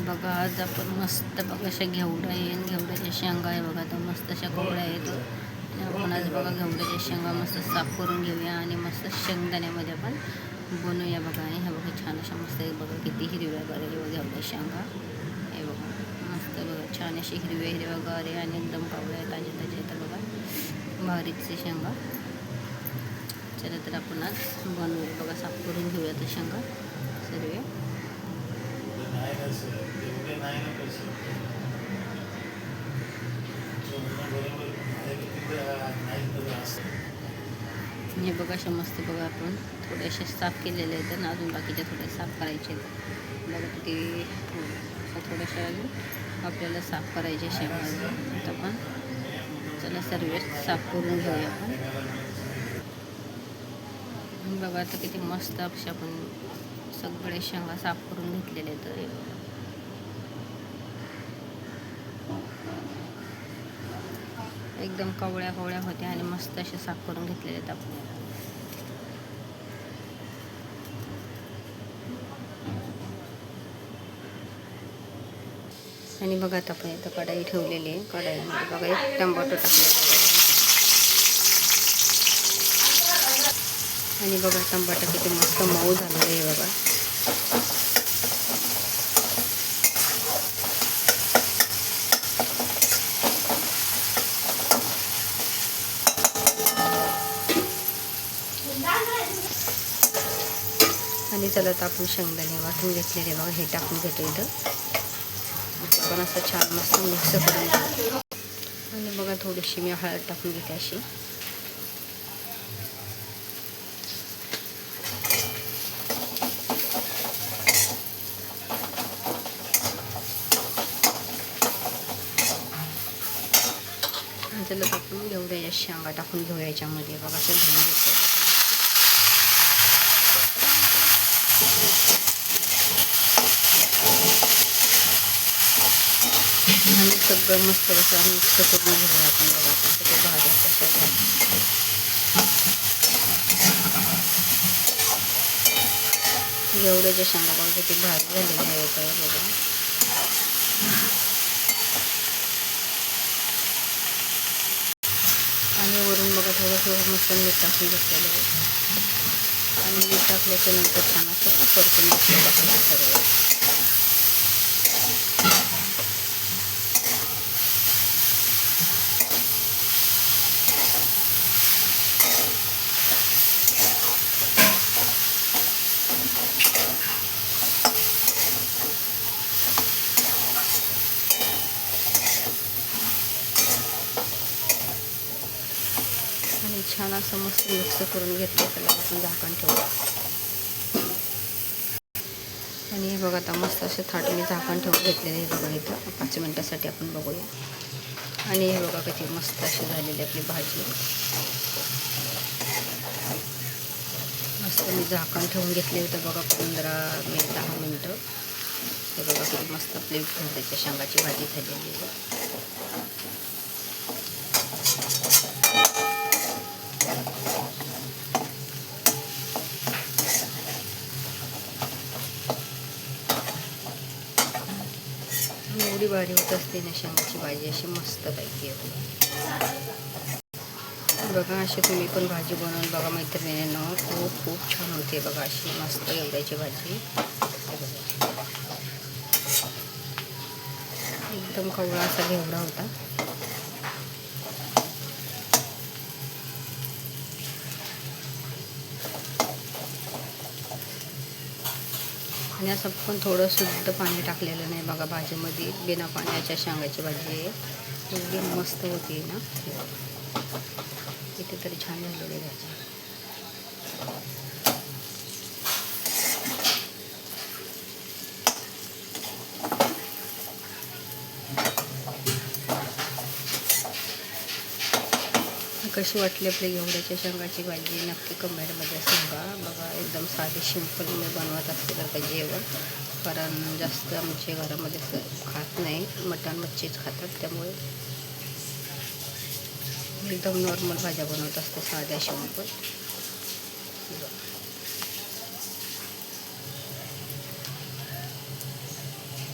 बघा आज आपण मस्त बघा अशा घेवडा आहे, घेवड्याच्या शेंगा आहे बघा. तर मस्त अशा कोवळ्या आहेत आणि आपण आज बघा घेवड्याच्या शेंगा मस्त साफ करून घेऊया आणि मस्त शेंगदाण्यामध्ये आपण बनवूया बघा. ह्या बघा छान अशा मस्त आहे बघा, किती हिरव्या गार घेवड्या शेंगा हे बघा. मस्त बघा छान अशी हिरव्या गार आहे आणि एकदम कावळ्या ताजे ताजे आहेत बघा, भारीचे शेंगा. चला तर आपण आज बनवूया बघा, साफ करून घेऊया तर शेंगा सर्व. हे बघा अशा मस्त बघा आपण थोडेसे साफ केलेले आहेत आणि अजून बाकीच्या थोडे साफ करायचे आहेत बघा. किती थोड्याशा अजून आपल्याला साफ करायचे शेंगा. आता आपण चला सर्व साफ करून घेऊया आपण. बघा आता किती मस्त असे आपण सगळे शेंगा साफ करून घेतलेले आहेत. एकदम कवळ्या होत्या आणि मस्त असे साफ करून घेतलेले आहेत आपण. आणि बघा आता आपण इथं कढाई ठेवलेली आहे. कढाईमध्ये बघा एक टमाटो टाकलेला आहे आणि बघा टमाटर किती मस्त मऊ झालेलं आहे बघा. आणि चला तर आपण शेंगदाणे वाटून घेतलेले बघा, हे टाकून घेतो इथं. आपण असं छान मस्त मिक्स करून घेऊ. आणि बघा थोडीशी मी हळद टाकून घेते अशी. आणि त्याला आपण घेवड्याच्या शेंगा टाकून घेऊया याच्यामध्ये बघा. असं धुवून घेतो आणि सगळं मस्त असं मिक्स करून घेऊया आपण बघा. आपण सगळं भाज्या कशा घेवड्याच्या शेंगा बघा किती भारी झालेल्या आहेत बघा. आणि वरून बघा थोडंसं मस्त मीठ टाकून घेतलेलं आहे आणि मीठ टाकल्याच्या नंतर छान असं परतून घेतलेलं आहे सर्व. आणि छान असं मस्त मिक्स करून घेतलं. त्याला आपण झाकण ठेवू. आणि हे बघा आता मस्त असे थाट मी झाकण ठेवून घेतलेले आहे बघा इथं 5 मिनटासाठी आपण बघूया. आणि हे बघा किती मस्त अशी झालेली आपली भाजी. मस्त मी झाकण ठेवून घेतले होतं बघा 10 मिनटं. हे बघा किती मस्त आपली घेवड्याच्या शेंगाची भाजी झालेली आहे. एवढी भारी होत असते ना शेंगाची भाजी, अशी मस्त पैकी आहे बघा. अशी तुम्ही पण भाजी बनवून बघा मैत्रिणींनो, खूप छान होते बघा अशी मस्त घेवड्याची भाजी. एकदम कवळा असा घेवडा होता. आणि असं पण थोडं शुद्ध पाणी टाकलेलं नाही बघा भाजीमध्ये. बिना पाण्याच्या शेंगाची भाजी आहे. एवढी मस्त होती ना, कितीतरी छान झालेली भाजी. कशी वाटली आपली घेवड्याच्या शेंगाची भाजी नक्की कमेंटमध्ये सांगा बघा. एकदम साधी सिंपल मी बनवत असते बरं का जेवण, कारण जास्त आमच्या घरामध्ये खात नाही, मटण मच्छीच खातात. त्यामुळे एकदम नॉर्मल भाज्या बनवत असते साध्या सिंपल.